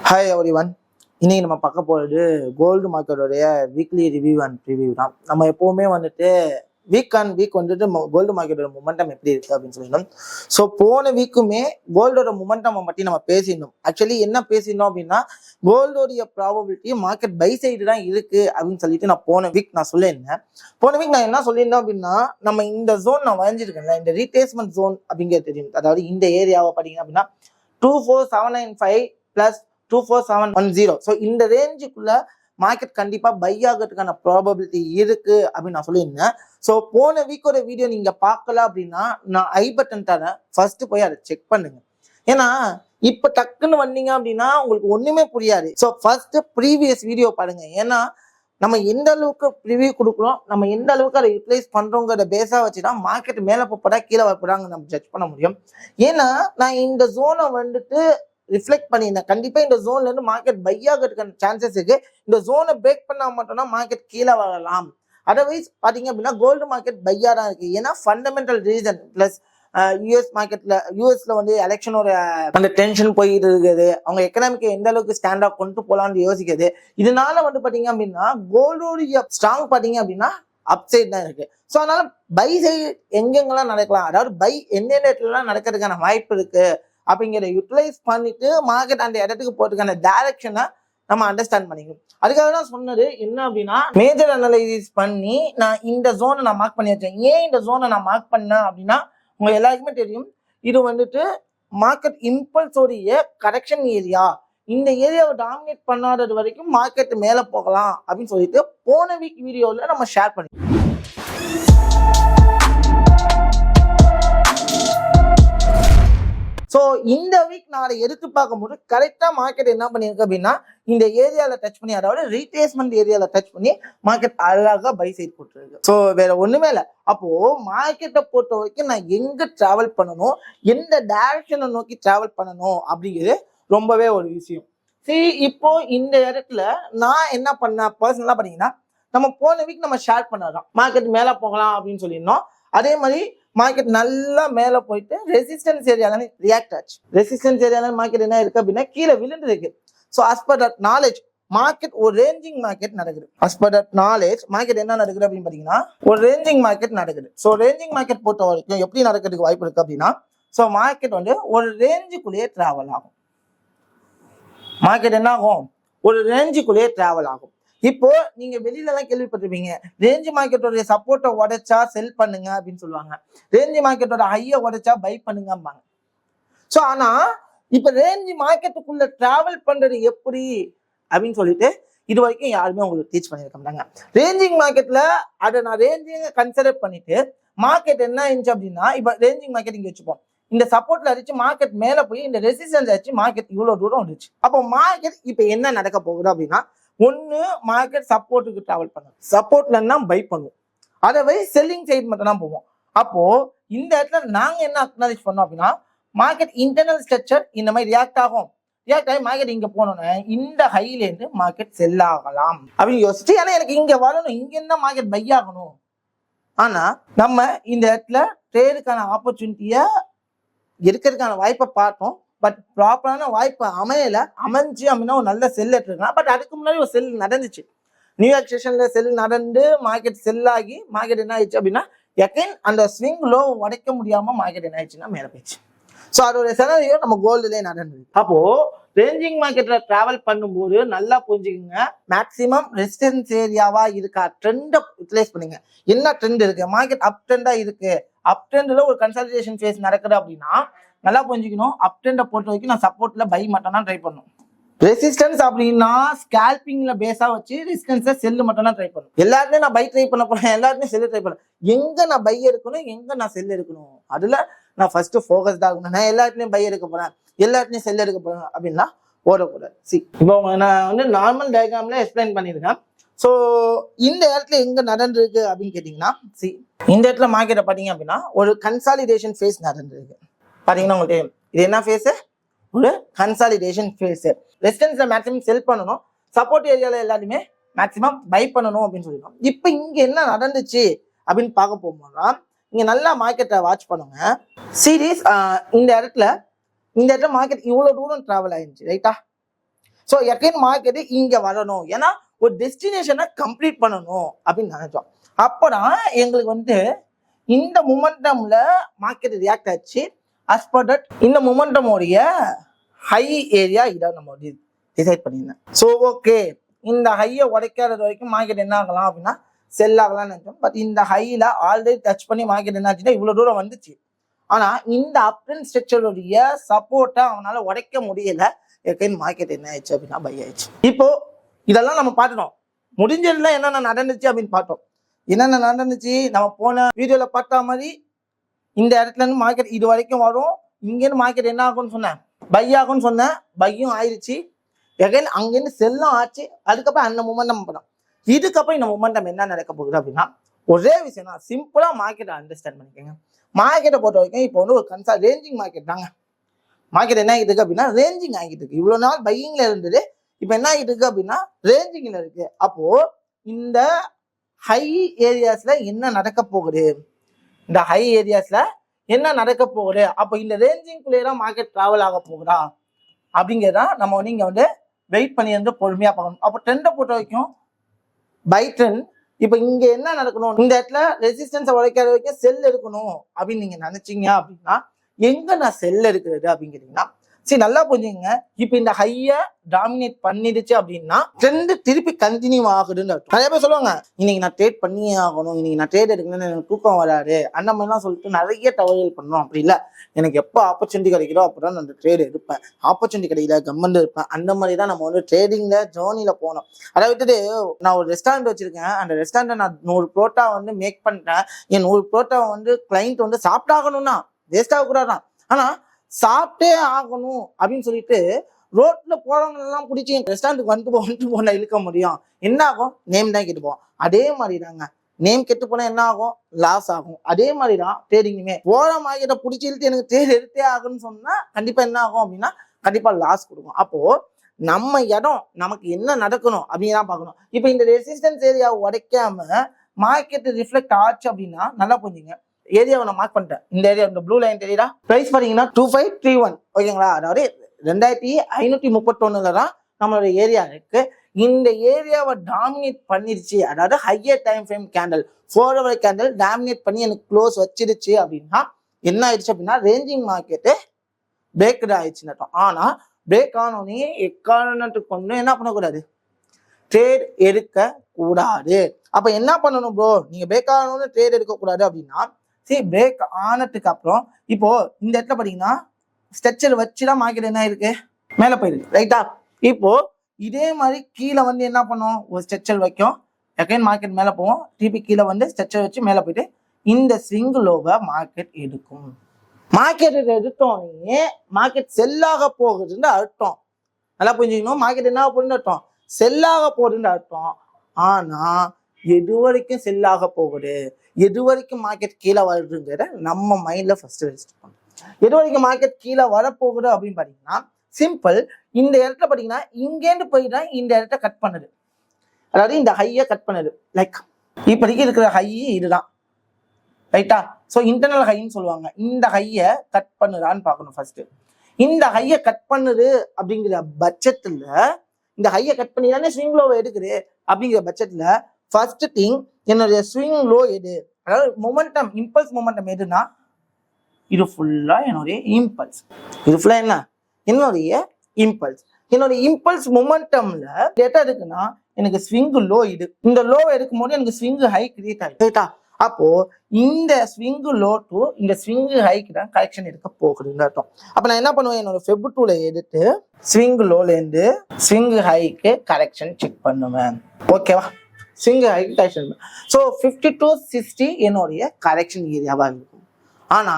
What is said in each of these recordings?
Hi everyone. இன்னைக்கு நம்ம பார்க்க போகிறது கோல்டு மார்க்கெட்டோடைய வீக்லி ரிவ்யூ அண்ட் ரிவ்யூ தான். நம்ம எப்போவுமே வந்துட்டு வீக் ஆன் வீக் வந்துட்டு கோல்டு மார்க்கெட்டோட மொமெண்டம் எப்படி இருக்குது அப்படின்னு சொல்லிடணும். ஸோ போன வீக்குமே கோல்டோட மொமெண்டம் பற்றி நம்ம பேசியிருந்தோம். ஆக்சுவலி என்ன பேசியிருந்தோம் அப்படின்னா, கோல்டோடைய ப்ராபபிலிட்டி மார்க்கெட் பை சைடு தான் இருக்குது அப்படின்னு சொல்லிட்டு நான் போன வீக் சொல்லியிருந்தேன். போன வீக் நான் என்ன சொல்லியிருந்தேன் அப்படின்னா, நம்ம இந்த ஜோன் நான் வரைஞ்சிருக்கேன்ல, இந்த ரீட்ரேஸ்மெண்ட் ஜோன் அப்படிங்கிறது தெரியும். அதாவது இந்த ஏரியாவை பார்த்தீங்க அப்படின்னா 24795 + 24710. ஸோ இந்த ரேஞ்சுக்குள்ள மார்க்கெட் கண்டிப்பா பை ஆகிறதுக்கான ப்ராபபிலிட்டி இருக்கு அப்படின்னு நான் சொல்லியிருந்தேன். ஸோ போன வீக்கோட வீடியோ நீங்க பார்க்கல அப்படின்னா நான் ஐ பட்டன் தரேன், ஃபர்ஸ்ட் போய் அதை செக் பண்ணுங்க. ஏன்னா இப்ப டக்குன்னு வந்தீங்க அப்படின்னா உங்களுக்கு ஒண்ணுமே புரியாது. ஸோ ஃபர்ஸ்ட் ப்ரீவியஸ் வீடியோ பாருங்க. ஏன்னா நம்ம எந்த அளவுக்கு ரிவ்யூ கொடுக்குறோம், நம்ம எந்த அளவுக்கு அதை யூட்டிலைஸ் பண்றோங்கிற பேஸா வச்சுதான் மார்க்கெட் மேல போப்படா கீழே வரப்படாங்க நம்ம ஜட்ஜ் பண்ண முடியும். ஏன்னா நான் இந்த ஜோனை வந்துட்டு ரிஃப்ளெக்ட் பண்ணியிருந்தேன். கண்டிப்பா இந்த ஜோன்ல இருந்து மார்க்கெட் பை ஆகிறதுக்கான சான்சஸ் இருக்கு. இந்த ஜோனை பிரேக் பண்ணா மட்டும்தான் மார்க்கெட் கீழே வரலாம். அதர்வைஸ் பாத்தீங்க அப்படின்னா கோல்டு மார்க்கெட் பையா தான் இருக்கு. ஏன்னா ஃபண்டமெண்டல் ரீசன் பிளஸ் யூஎஸ்ல வந்து எலெக்ஷனோட அந்த டென்ஷன் போயிட்டு இருக்குது. அவங்க எக்கனாமிக்கை எந்த அளவுக்கு ஸ்டாண்டா கொண்டு போலான்னு யோசிக்கிறது. இதனால வந்து பாத்தீங்க அப்படின்னா கோல்டோடைய ஸ்ட்ராங் பாத்தீங்க அப்படின்னா அப்சைட் தான் இருக்கு. ஸோ அதனால பை சைடு எங்கெங்கெல்லாம் நடக்கலாம், அதாவது பை எந்தெந்த இடத்துலலாம் நடக்கிறதுக்கான வாய்ப்பு இருக்கு அப்படிங்கிறத யூட்டிலைஸ் பண்ணிட்டு மார்க்கெட் அந்த இடத்துக்கு போறதுக்கான டைரக்ஷனை நம்ம அண்டர்ஸ்டாண்ட் பண்ணிக்கணும். அதுக்காக தான் சொன்னது என்ன அப்படின்னா, மேஜர் அனலைசிஸ் பண்ணி நான் இந்த ஜோனை நான் மார்க் பண்ணி வச்சேன். ஏன் இந்த ஜோனை நான் மார்க் பண்ணேன் அப்படின்னா, உங்க எல்லாருக்குமே தெரியும் இது வந்துட்டு மார்க்கெட் இம்பல்ஸோடைய கரெக்ஷன் ஏரியா. இந்த ஏரியாவை டாமினேட் பண்ணாதது வரைக்கும் மார்க்கெட் மேல போகலாம் அப்படின்னு சொல்லிட்டு போன வீக் வீடியோல நம்ம ஷேர் பண்ணி. ஸோ இந்த வீக் நான் அதை எடுத்து பார்க்கும்போது கரெக்டாக மார்க்கெட் என்ன பண்ணியிருக்கு அப்படின்னா, இந்த ஏரியாவில் டச் பண்ணி, அதாவது ரீட்ரேஸ்மெண்ட் ஏரியாவில் டச் பண்ணி மார்க்கெட் அழகாக பை சைட் போட்டுருக்கு. ஸோ வேற ஒன்றுமே இல்லை. அப்போ மார்க்கெட்டை பொறுத்த வரைக்கும் நான் எங்கே ட்ராவல் பண்ணணும், எந்த டைரக்ஷனை நோக்கி ட்ராவல் பண்ணணும் அப்படிங்கிறது ரொம்பவே ஒரு விஷயம். சரி, இப்போ இந்த இடத்துல நான் என்ன பண்ணேன் பர்சனலாக பார்த்தீங்கன்னா, நம்ம போன வீக் நம்ம ஷேர் பண்ணதான் மார்க்கெட் மேலே போகலாம் அப்படின்னு சொல்லியிருந்தோம். அதே மாதிரி மார்க்கெட் நல்லா மேல போயிட்டு ரெசிஸ்டன்ஸ் ஏரியால ரியாக்ட் ஆச்சு. ரெசிஸ்டன்ஸ் ஏரியால மார்க்கெட் என்ன இருக்கு அப்படின்னா கீழே விழுந்து இருக்கு. So as per that knowledge market ஒரு ரேஞ்சிங் மார்க்கெட் நடக்குது. As per that knowledge market என்ன நடக்குது அப்படின்னு பாத்தீங்கன்னா ஒரு ரேஞ்சிங் மார்க்கெட் நடக்குது. ஸோ ரேஞ்சிங் மார்க்கெட் பொறுத்த வரைக்கும் எப்படி நடக்கிறதுக்கு வாய்ப்பு இருக்கு அப்படின்னா, ஸோ மார்க்கெட் வந்து ஒரு ரேஞ்சுக்குள்ளேயே டிராவல் ஆகும். மார்க்கெட் என்ன ஆகும், ஒரு ரேஞ்சுக்குள்ளேயே டிராவல் ஆகும். இப்போ நீங்க வெளியில எல்லாம் கேள்விப்பட்டிருப்பீங்க, ரேஞ்ச் மார்க்கெட்டோட சப்போர்ட்டை உடைச்சா செல் பண்ணுங்க அப்படின்னு சொல்லுவாங்க, ரேஞ்ச் மார்க்கெட்டோட ஹையை உடைச்சா பை பண்ணுங்கம்பாங்க. ஸோ ஆனா இப்ப ரேஞ்ச் மார்க்கெட்டுக்குள்ள டிராவல் பண்றது எப்படி அப்படின்னு சொல்லிட்டு இது வரைக்கும் யாருமே உங்களுக்கு டீச் பண்ணியிருக்க மாட்டாங்க. ரேஞ்சிங் மார்க்கெட்ல அதை நான் ரேஞ்சிங்க கன்சிடர் பண்ணிட்டு மார்க்கெட் என்ன ஆயிடுச்சு அப்படின்னா, இப்ப ரேஞ்சிங் மார்க்கெட் இங்க வச்சுப்போம், இந்த சப்போர்ட்ல அடிச்சு மார்க்கெட் மேல போய் இந்த ரெசிஸ்டன்ஸ் அடிச்சு மார்க்கெட் இவ்வளவு தூரம் வந்துச்சு. அப்போ மார்க்கெட் இப்ப என்ன நடக்க போகுது அப்படின்னா, ஒன்னு மார்க்கெட் சப்போர்ட்டுக்கு டிராவல் பண்ணும், சப்போர்ட்ல பை பண்ணுவோம், அதர்வைஸ் செல்லிங் சைடு மட்டும் தான் போவோம். அப்போ இந்த இடத்துல நாங்க என்ன அக்னாலேஜ் பண்ணோம் அப்படின்னா, மார்க்கெட் இன்டர்னல் ஸ்ட்ரக்சர் இந்த மாதிரி ரியாக்ட் ஆகும், ரியாக்ட் ஆகி மார்க்கெட் இங்க போனோன்னு இந்த ஹைல இருந்து மார்க்கெட் செல் ஆகலாம் அப்படின்னு யோசிச்சு, ஏன்னா எனக்கு இங்க வரணும், இங்க என்ன மார்க்கெட் பை ஆகணும். ஆனா நம்ம இந்த இடத்துல ட்ரேடுக்கான ஆப்பர்ச்சுனிட்டிய இருக்கிறதுக்கான வாய்ப்பை பார்த்தோம். பட் ப்ராப்பரான வாய்ப்பு அமையல. அமைஞ்சு அப்படின்னா ஒரு நல்ல செல் எடுத்துருக்கலாம். பட் அதுக்கு முன்னாடி ஒரு செல் நடந்துச்சு. நியூயார்க் செஷன்ல செல் நடந்து மார்க்கெட் செல் ஆகி மார்க்கெட் என்ன ஆயிடுச்சு அப்படின்னா, எகைன் அந்த ஸ்விங் லோ உடைக்க முடியாம மார்க்கெட் என்ன ஆயிடுச்சுன்னா மேல போயிடுச்சு. ஸோ அதோட செலவையோ நம்ம கோல்டுலேயே நடந்தது. அப்போ ரேஞ்சிங் மார்க்கெட்ல டிராவல் பண்ணும்போது நல்லா புரிஞ்சுக்கோங்க, மேக்சிமம் ரெசிஸ்டன்ஸ் ஏரியாவா இருக்கா, ட்ரெண்டை யூட்டிலைஸ் பண்ணுங்க. என்ன ட்ரெண்ட் இருக்கு, மார்க்கெட் அப் ட்ரெண்டா இருக்கு, அப் ட்ரெண்ட்ல ஒரு கன்சல்டேஷன் ஃபேஸ் நடக்குது அப்படின்னா நல்லா புரிஞ்சுக்கணும். அப் ட்ரெண்டை பொறுத்த வரைக்கும் நான் சப்போர்ட்ல பை மட்டும் தான் ட்ரை பண்ணும். ரெசிஸ்டன்ஸ் அப்படின்னா ஸ்கேல்பிங்ல பேஸா வச்சு ரெசிஸ்டன்ஸை செல்லு மட்டும் தான் ட்ரை பண்ணும். எல்லாருமே நான் பை ட்ரை பண்ண போறேன், எல்லாருமே செல்லு ட்ரை பண்ணேன். எங்க நான் பை எடுக்கணும், எங்க நான் செல் எடுக்கணும், அதுல நான் ஃபர்ஸ்ட் ஃபோக்கஸ்டா இருக்கணும். நான் எல்லா இடத்துலயும் பை எடுக்க போறேன், எல்லா இடத்துலயும் செல் எடுக்க போறேன் அப்படின்னா ஓடக்கூடாது. சி, இப்போ நான் வந்து நார்மல் டயக்ராம்ல எக்ஸ்பிளைன் பண்ணியிருக்கேன். ஸோ இந்த இடத்துல எங்க நடந்திருக்கு அப்படின்னு கேட்டீங்கன்னா, சி இந்த இடத்துல மார்க்கெட்டை பார்த்தீங்க அப்படின்னா ஒரு கன்சாலிடேஷன் ஃபேஸ் நடந்திருக்கு. பாத்தீங்கன்னா உங்களுக்கு இது என்ன ஃபேஸ், ஒரு கன்சாலிடேஷன் ஃபேஸ். ரெசிஸ்டன்ஸ்ல மேக்ஸிமம் செல் பண்ணணும், சப்போர்ட் ஏரியால எல்லாருமே மேக்ஸிமம் பை பண்ணணும் அப்படின்னு சொல்லிடுவோம். இப்போ இங்க என்ன நடந்துச்சு அப்படின்னு பார்க்க போகும்போதுனா, இங்க நல்லா மார்க்கெட்டை வாட்ச் பண்ணுங்க. சீரீஸ் இந்த இடத்துல மார்க்கெட் இவ்வளவு தூரம் டிராவல் ஆயிருச்சு, ரைட்டா? ஸோ எகைன் மார்க்கெட்டு இங்க வரணும், ஏன்னா ஒரு டெஸ்டினேஷனை கம்ப்ளீட் பண்ணணும் அப்படின்னு நினைச்சோம். அப்பதான் எங்களுக்கு வந்து இந்த மொமெண்டம்ல மார்க்கெட் ரியாக்ட் ஆச்சு. அஸ் பர் தட் இந்த மொமெண்டமோடைய ஹை ஏரியா இதை நம்ம டிசைட் பண்ணியிருந்தேன். ஸோ ஓகே, இந்த ஹையை உடைக்காதது வரைக்கும் மார்க்கெட் என்ன ஆகலாம் அப்படின்னா செல் ஆகலாம்னு நினைச்சோம். பட் இந்த ஹைல ஆல்ரெடி டச் பண்ணி மார்க்கெட் என்ன ஆச்சுன்னா இவ்வளவு தூரம் வந்துச்சு. ஆனா இந்த அப் ட்ரெண்ட் ஸ்ட்ரக்சருடைய சப்போர்ட்டை அவனால உடைக்க முடியல. மார்க்கெட் என்ன ஆயிடுச்சு அப்படின்னா பை ஆயிடுச்சு. இப்போ இதெல்லாம் நம்ம பார்த்துட்டோம். முடிஞ்சதுல என்னென்ன நடந்துச்சு அப்படின்னு பார்த்தோம். என்னென்ன நடந்துச்சு நம்ம போன வீடியோல பார்த்தா மாதிரி இந்த இடத்துல இருந்து மார்க்கெட் இது வரைக்கும் வரும். இங்கேருந்து மார்க்கெட் என்ன ஆகும்னு சொன்னேன், பை ஆகும்னு சொன்னேன். பையும் ஆயிடுச்சு. எகைன் அங்கேருந்து செல்லும் ஆச்சு. அதுக்கப்புறம் அந்த மொமெண்டம் பண்ணோம். இதுக்கப்புறம் இந்த மொமெண்டம் என்ன நடக்க போகுது அப்படின்னா ஒரே விஷயம் தான், சிம்பிளா மார்க்கெட்டை அண்டர்ஸ்டாண்ட் பண்ணிக்கோங்க. மார்க்கெட்டை பொறுத்த வரைக்கும் இப்போ வந்து ஒரு ரேஞ்சிங் மார்க்கெட் தாங்க. மார்க்கெட் என்ன ஆகிட்டு இருக்கு அப்படின்னா ரேஞ்சிங் ஆகிட்டு இருக்கு. இவ்வளவு நாள் பையிங்ல இருந்தது, இப்ப என்ன ஆகிட்டு இருக்கு அப்படின்னா ரேஞ்சிங்ல இருக்கு. அப்போ இந்த ஹை ஏரியாஸ்ல என்ன நடக்க போகுது, இந்த ஹை ஏரியாஸ்ல என்ன நடக்க போகுது, அப்போ இந்த ரேஞ்சிங்குள்ளேயே மார்க்கெட் டிராவல் ஆக போகுதா அப்படிங்கிறதான் நம்ம வந்து இங்க வந்து வெயிட் பண்ணி வந்து பொறுமையா பார்க்கணும். அப்போ ட்ரெண்டை பொறுத்த வரைக்கும் பை ட்ரெண்ட். இப்போ இங்க என்ன நடக்கணும், இந்த இடத்துல ரெசிஸ்டன்ஸை உடைக்காத வரைக்கும் செல் எடுக்கணும் அப்படின்னு நீங்க நினைச்சீங்க அப்படின்னா எங்க நான் செல் எடுக்கிறது அப்படிங்கிறீங்கன்னா சரி நல்லா புரிஞ்சுங்க. இப்போ இந்த ஹைய டாமினேட் பண்ணிடுச்சு அப்படின்னா ட்ரெண்ட் திருப்பி கண்டினியூ ஆகுதுன்னு அர்த்தம். நிறைய பேர் சொல்லுவாங்க இன்னைக்கு நான் ட்ரேட் பண்ணியே ஆகணும், இன்னைக்கு நான் ட்ரேட் எடுக்கணும்னு எனக்கு தூக்கம் வராது, அந்த மாதிரிலாம் சொல்லிட்டு நிறைய தவறுகள் பண்ணணும். அப்படி இல்லை, எனக்கு எப்போ ஆப்பர்ச்சுனிட்டி கிடைக்கிறோ அப்போதான் நான் அந்த ட்ரேட் எடுப்பேன். ஆப்பர்ச்சுனிட்டி கிடைக்கல கம்மன் இருப்பேன். அந்த மாதிரி தான் நம்ம வந்து ட்ரேடிங்ல ஜேர்னில போனோம். அதை விட்டுட்டு நான் ஒரு ரெஸ்டாரண்ட் வச்சிருக்கேன், அந்த ரெஸ்டாரண்ட்டை நான் 100 புரோட்டா வந்து மேக் பண்ணிட்டேன், என் 100 புரோட்டாவை வந்து கிளைண்ட் வந்து சாப்பிட்டாகணும்னா வேஸ்ட் ஆகக்கூடாதான், ஆனா சாப்பிட்டே ஆகணும் அப்படின்னு சொல்லிட்டு ரோட்ல போறவங்க எல்லாம் பிடிச்சி என் ரெஸ்டாரண்ட்டுக்கு வந்துட்டு போனா இழுக்க முடியும். என்ன ஆகும், நேம் தான் கெட்டு போவோம். அதே மாதிரி தாங்க, நேம் கெட்டு போனா என்ன ஆகும், லாஸ் ஆகும். அதே மாதிரிதான் ட்ரேடிங்குமே. போற மார்க்கெட்டை பிடிச்சி இழுத்து எனக்கு ட்ரேட் எடுத்தே ஆகுன்னு சொன்னா கண்டிப்பா என்ன ஆகும் அப்படின்னா கண்டிப்பா லாஸ் கொடுக்கும். அப்போ நம்ம இடம் நமக்கு என்ன நடக்கணும் அப்படின்னு தான் பார்க்கணும். இப்போ இந்த ரெசிஸ்டன்ஸ் ஏரியாவை உடைக்காம மார்க்கெட் ரிஃப்ளெக்ட் ஆச்சு அப்படின்னா நல்லா புரிஞ்சுங்க. ஏரியாவை நான் மார்க் பண்ணிட்டேன். இந்த ஏரியா இந்த ப்ளூ லைன் தெரியுதா, பிரைஸ் பாத்தீங்கன்னா 2531 ஓகேங்களா. அதாவது 2531 தான் நம்மளோட ஏரியா இருக்கு. இந்த ஏரியாவை டாமினேட் பண்ணிருச்சு, அதாவது higher time frame candle 4 hour candle dominate பண்ணி எனக்கு க்ளோஸ் வச்சிருச்சு அப்படின்னா என்ன ஆயிடுச்சு அப்படின்னா ரேஞ்சிங் மார்க்கெட்டு பிரேக் ஆயிடுச்சுன்னு அர்த்தம். ஆனா பிரேக் ஆனோடனே எக்காரணத்துக்கு கொண்டு என்ன பண்ணக்கூடாது, ட்ரேட் எடுக்க கூடாது. அப்ப என்ன பண்ணணும் ப்ரோ, நீங்க பிரேக் ஆனோன்னு ட்ரேட் எடுக்க கூடாது அப்படின்னா சரி பிரேக் ஆனதுக்கு அப்புறம் இப்போ இந்த இடத்துல பாத்தீங்கன்னா ஸ்ட்ரக்சர் வச்சுதான் மார்க்கெட் என்ன இருக்கு மேல போயிருக்கு ரைட்டா. இப்போ இதே மாதிரி கீழே வந்து என்ன பண்ணும், ஒரு ஸ்ட்ரக்சர் வைக்கும், எகைன் மார்க்கெட் மேல போவோம், திருப்பி கீழே வந்து ஸ்ட்ரக்சர் வச்சு மேல போயிட்டு இந்த ஸ்விங் லோவை மார்க்கெட் எடுக்கும். மார்க்கெட் எடுத்தோடனே மார்க்கெட் செல்லாக போகுதுன்னு அர்த்தம். நல்லா புரிஞ்சுக்கணும், மார்க்கெட் என்ன போகுதுன்னு அர்த்தம், செல்லாக போகுதுன்னு அர்த்தம். ஆனா எது வரைக்கும் செல்லாக போகுது, எது வரைக்கும் மார்க்கெட் கீழே வருதுங்கிற நம்ம மைண்ட்ல ஃபர்ஸ்ட் ரெஜிஸ்டர் பண்ணணும். எது வரைக்கும் மார்க்கெட் கீழே வரப்போகுது அப்படின்னு பாத்தீங்கன்னா சிம்பிள். இந்த இடத்துல பாத்தீங்கன்னா இங்கேருந்து போயிட்டா இந்த இடத்த கட் பண்ணுது, அதாவது இந்த ஹையை கட் பண்ணுது. லைக் இப்போதைக்கு இருக்கிற ஹை இதுதான் ரைட்டா. ஸோ இன்டர்னல் ஹைன்னு சொல்லுவாங்க. இந்த ஹையை கட் பண்ணுதான்னு பார்க்கணும் ஃபர்ஸ்ட். இந்த ஹையை கட் பண்ணுது அப்படிங்கிற பட்சத்துல இந்த ஹையை கட் பண்ணி தானே ஸ்விங் லோவை எடுக்குது. அப்படிங்கிற பட்சத்துல ஃபர்ஸ்ட் திங் என்னுடைய ஸ்விங் லோ எது, அதாவது மொமெண்டம் இம்பல்ஸ் மொமெண்டம் எதுனா இது ஃபுல்லா என்னுடைய இம்பல்ஸ். இது ஃபுல்லா என்ன, என்னுடைய இம்பல்ஸ். என்னுடைய இம்பல்ஸ் மொமெண்டம்ல டேட்டா இருக்குன்னா எனக்கு ஸ்விங் லோ இது. இந்த லோவை எடுக்கும் போது எனக்கு ஸ்விங் ஹை கிரியேட் ஆகிட்டா. அப்போ இந்த ஸ்விங் லோ டு இந்த ஸ்விங் ஹைக்கு தான் கரெக்ஷன் எடுக்க போகுதுன்னு அர்த்தம். அப்ப நான் என்ன பண்ணுவேன், என்னோட ஃபெப் 2ல எடுத்து ஸ்விங் லோல இருந்து ஸ்விங் ஹைக்கு கரெக்ஷன் செக் பண்ணுவேன். ஓகேவா, swing haiku correction. So 50 to 60 என்னுடைய கரெக்ஷன் ஏரியாவா இருக்கும். ஆனா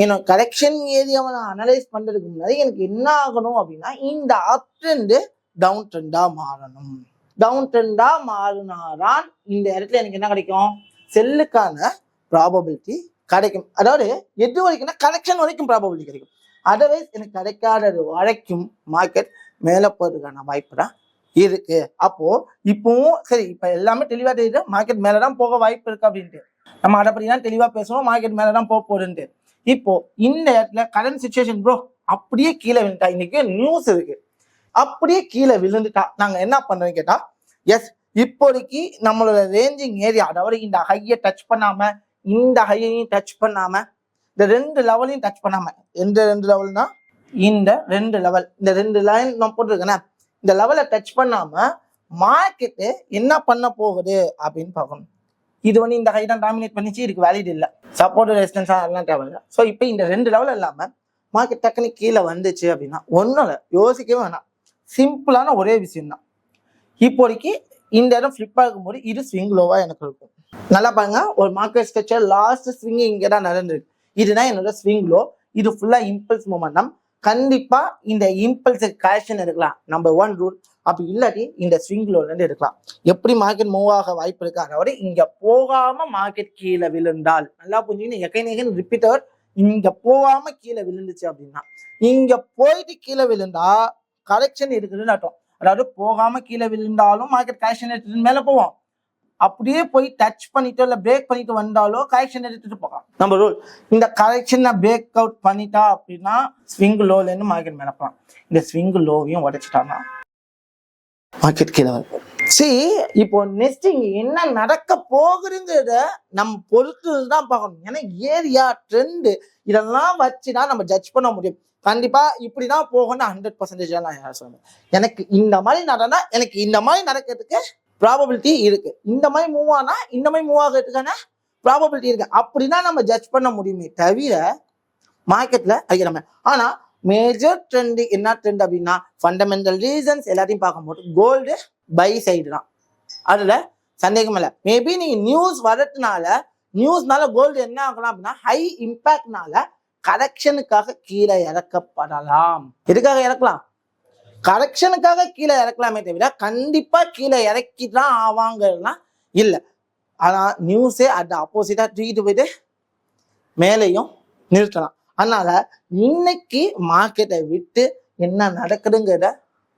என்னோட கரெக்ஷன் ஏரியாவை நான் அனலைஸ் பண்றதுக்கு முன்னாடி எனக்கு என்ன ஆகணும் அப்படின்னா இந்த அப் ட்ரெண்ட் டவுன் ட்ரெண்டா மாறணும். டவுன் ட்ரெண்டா மாறினாதான் இந்த இடத்துல எனக்கு என்ன கிடைக்கும், செல்லுக்கான ப்ராபபிலிட்டி கிடைக்கும். அதாவது எது வரைக்கும்னா கரெக்ஷன் வரைக்கும் ப்ராபபிலிட்டி கிடைக்கும். அதர்வைஸ் எனக்கு கிடைக்காதது வரைக்கும் மார்க்கெட் மேலே போறதுக்கான வாய்ப்பு தான் இருக்கு. அப்போ இப்பவும் சரி, இப்ப எல்லாமே தெளிவா தெரியுது மார்க்கெட் மேலதான் போக வாய்ப்பு இருக்கு அப்படின்ட்டு நம்ம அதை பத்தி தான் தெளிவா பேசுவோம். மார்க்கெட் மேலதான் போக போகுதுன்ட்டு. இப்போ இந்த இடத்துல கரண்ட் சிச்சுவேஷன் ப்ரோ அப்படியே கீழே வந்துட்டா. இன்னைக்கு நியூஸ் இருக்கு, அப்படியே கீழே விழுந்துட்டா நாங்க என்ன பண்றோம்னு கேட்டா, எஸ் இப்போதைக்கு நம்மளோட ரேஞ்சிங் ஏரியா, அதாவது இந்த ஹையை டச் பண்ணாம இந்த ஹையையும் டச் பண்ணாம இந்த 2 லெவலையும் டச் பண்ணாம, எந்த 2 லெவல்னா இந்த 2 லெவல், இந்த 2 லைன் நான் போட்டிருக்கேன், இந்த லெவலை டச் பண்ணாம மார்க்கெட்டு என்ன பண்ண போகுது அப்படின்னு பார்க்கணும். இது வந்து இந்த ஹை தான் டாமினேட் பண்ணிச்சு, இதுக்கு வேலிட் இல்லை, சப்போர்ட் ரெசிஸ்டன்ஸா எல்லாம் தேவையில்லை. ஸோ இப்போ இந்த 2 லெவல் இல்லாம மார்க்கெட் டக்குனு கீழே வந்துச்சு அப்படின்னா ஒன்றும் இல்லை, யோசிக்கவே வேணாம், சிம்பிளான ஒரே விஷயம் தான். இப்போதைக்கு இந்த இடம் ஃபிளிப் ஆகும்போது இது ஸ்விங் லோவா எனக்கு இருக்கும். நல்லா பாருங்க, ஒரு மார்க்கெட் ஸ்ட்ரக்சர் லாஸ்ட் ஸ்விங் இங்கே தான் நடந்திருக்கு. இதுதான் என்னோட ஸ்விங் லோ. இது ஃபுல்லா இம்பல்ஸ் மூமெண்டம். கண்டிப்பா இந்த இம்பல்ஸுக்கு கரெக்ஷன் எடுக்கலாம், நம்பர் 1 ரூல். அப்படி இல்லாட்டி இந்த ஸ்விங் லோல இருந்து எடுக்கலாம். எப்படி மார்க்கெட் மூவ் ஆக வாய்ப்பு இருக்கு, அதாவது இங்க போகாம மார்க்கெட் கீழே விழுந்தால், நல்லா புரிஞ்சுக்கணும், எகைன் ரிப்பீட்டர், இங்க போகாம கீழே விழுந்துச்சு அப்படின்னா, இங்க போயிட்டு கீழே விழுந்தா கரெக்ஷன் இருக்குதுன்னு அர்த்தம். அதாவது போகாம கீழே விழுந்தாலும் மார்க்கெட் கரெக்ஷன் எடுத்துட்டு மேல போவோம், அப்படியே போய் டச் பண்ணிட்டோ இல்ல பிரேக் பண்ணிட்டு வந்தாலோ கரெக்ஷன் எடுத்துட்டு போகலாம். நம்ம ரூல், இந்த கரெக்ஷனை பிரேக் அவுட் பண்ணிட்டா அப்படின்னா ஸ்விங் லோல இருந்து மார்க்கெட் மேல போகலாம். இந்த ஸ்விங் லோவையும் உடைச்சிட்டாங்கன்னா மார்க்கெட் கீழே வரும். சரி, இப்போ நெக்ஸ்ட் இங்க என்ன நடக்க போகுதுங்கிறத நம்ம பொறுத்து தான் பார்க்கணும். ஏன்னா ஏரியா ட்ரெண்டு இதெல்லாம் வச்சுதான் நம்ம ஜட்ஜ் பண்ண முடியும். கண்டிப்பா இப்படிதான் போகணும்னு 100% நான் சொல்றேன். எனக்கு இந்த மாதிரி நடந்தா எனக்கு இந்த மாதிரி நடக்கிறதுக்கு ப்ராபபிலிட்டி இருக்கு, இந்த மாதிரி மூவ் ஆனா இந்த மாதிரி மூவ் ஆகிறதுக்கான ப்ராபபிலிட்டி இருக்கு, அப்படிதான் நம்ம ஜட்ஜ் பண்ண முடியுமே தவிர மார்க்கெட்ல அடிக்கிறோம். ஆனா மேஜர் ட்ரெண்ட் என்ன ட்ரெண்ட் அப்படின்னா, ஃபண்டமெண்டல் ரீசன்ஸ் எல்லாத்தையும் பார்க்கும்போது கோல்டு பை சைடு தான், அதுல சந்தேகம் இல்லை. மேபி நீங்க நியூஸ் வரதுனால நியூஸ்னால கோல்டு என்ன ஆகலாம் அப்படின்னா ஹை இம்பாக்ட்னால கரெக்ஷனுக்காக கீழே இறக்கப்படலாம். எதுக்காக இறக்கலாம்? கரெக்ஷனுக்காக கீழே இறக்கலாமே தவிர கண்டிப்பா கீழே இறக்கி தான் ஆவாங்கலாம் இல்லை. ஆனா நியூஸே அது ஆப்போசிட்டா தூக்கிட்டு போயிட்டு மேலையும் நிறுத்தலாம். அதனால இன்னைக்கு மார்க்கெட்டை விட்டு என்ன நடக்குதுங்கிறத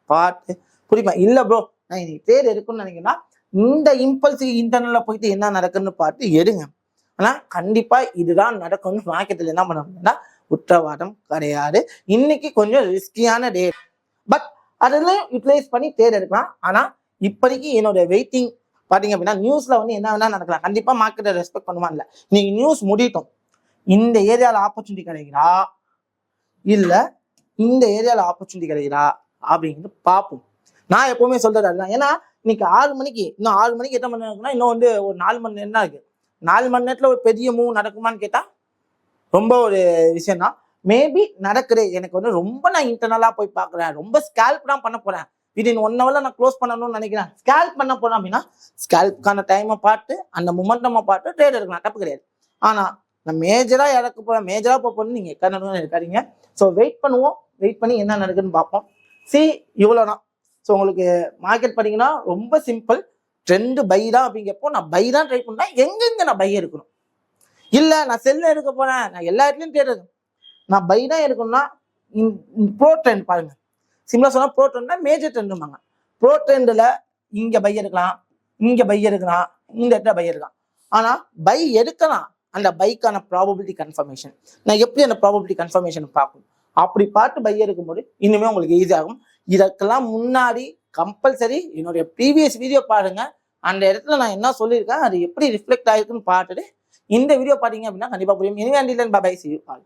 பார்த்து புரியுமா. இல்லை ப்ரோ நான் இன்னைக்கு ட்ரேட் எடுக்கணும்னு நினைக்கிறேன்னா இந்த இம்பல்ஸுக்கு இன்டர்னல்ல போயிட்டு என்ன நடக்குன்னு பார்த்து எடுங்க. ஆனா கண்டிப்பா இதுதான் நடக்கும்னு மார்க்கெட்டில் என்ன பண்ணணும்னா உத்தரவாதம் கிடையாது. இன்னைக்கு கொஞ்சம் ரிஸ்கியான டே, பட் அதெல்லாம் யூட்டிலைஸ் பண்ணி ட்ரேட் எடுக்கலாம். ஆனா இப்போதைக்கு என்னோட வெயிட்டிங் பாத்தீங்க அப்படின்னா நியூஸ்ல வந்து என்ன வேணா நடக்கலாம், கண்டிப்பா மார்க்கெட்டை ரெஸ்பெக்ட் பண்ணுமா இல்லை. நீங்க நியூஸ் முடியட்டும், இந்த ஏரியாவில் ஆப்பர்ச்சுனிட்டி கிடைக்குதா இல்ல இந்த ஏரியாவில் ஆப்பர்ச்சுனிட்டி கிடைக்குதா அப்படிங்கிறது பார்ப்போம். நான் எப்பவுமே சொல்றது அதுதான். ஏன்னா இன்னைக்கு 6 மணிக்கு, இன்னும் 6 மணிக்கு எத்தனை மணி நேரம் இருக்குன்னா இன்னும் வந்து ஒரு 4 மணி நேரம் தான் இருக்கு. 4 மணி நேரத்துல ஒரு பெரிய மூவ் நடக்குமான்னு கேட்டா ரொம்ப ஒரு விஷயம் தான். மேபி நடக்குது, எனக்கு வந்து ரொம்ப நான் இன்டர்னலா போய் பாக்குறேன், ரொம்ப ஸ்கேல்ப் தான் பண்ண போறேன், வித்தின் 1 ஹவர்ல நான் க்ளோஸ் பண்ணணும்னு நினைக்கிறேன், ஸ்கேல்ப் பண்ண போறேன் அப்படின்னா ஸ்கேல்ப்கான டைமை பார்த்து அந்த மொமெண்டமை பார்த்து ட்ரேட் எடுக்கலாம், தப்பு கிடையாது. ஆனா நான் மேஜரா இறக்க போறேன், மேஜரா போறேன்னு நீங்க எக்கணும் இருக்காதீங்க. ஸோ வெயிட் பண்ணுவோம், வெயிட் பண்ணி என்ன நடக்குதுன்னு பார்ப்போம். இவ்வளவுதான். ஸோ உங்களுக்கு மார்க்கெட் பார்த்தீங்கன்னா ரொம்ப சிம்பிள், ட்ரெண்டு பை தான் அப்படிங்கிறப்போ நான் பை தான் ட்ரை பண்ணேன். எங்கெங்க நான் பை எடுக்கணும், இல்லை நான் செல்ல எடுக்க போறேன், நான் எல்லா இடத்துலையும் தேடுறது, நான் பை தான் எடுக்கணும்னா ப்ரோ ட்ரெண்ட் பாருங்க. சிம்பிளா சொன்னா ப்ரோ ட்ரெண்ட்னா மேஜர் ட்ரெண்டுமாங்க. ப்ரோ ட்ரெண்டில் இங்க பை எடுக்கலாம், இங்க பை எடுக்கலாம், இந்த இடத்துல பை எடுக்கலாம். ஆனா பை எடுக்கலாம், அந்த பைக்கான ப்ராபபிலிட்டி கன்ஃபர்மேஷன் நான் எப்படி அந்த ப்ராபபிலிட்டி கன்ஃபர்மேஷன் பார்க்கணும், அப்படி பார்த்து பை எடுக்கும்போது இன்னுமே உங்களுக்கு ஈஸியாகும். இதற்கெல்லாம் முன்னாடி கம்பல்சரி என்னுடைய ப்ரீவியஸ் வீடியோ பாருங்க, அந்த இடத்துல நான் என்ன சொல்லியிருக்கேன் அது எப்படி ரிஃப்ளெக்ட் ஆயிருக்குன்னு பார்த்துட்டு இந்த வீடியோ பார்த்தீங்க அப்படின்னா கண்டிப்பா புரியும். இனிமே பாய், see you all.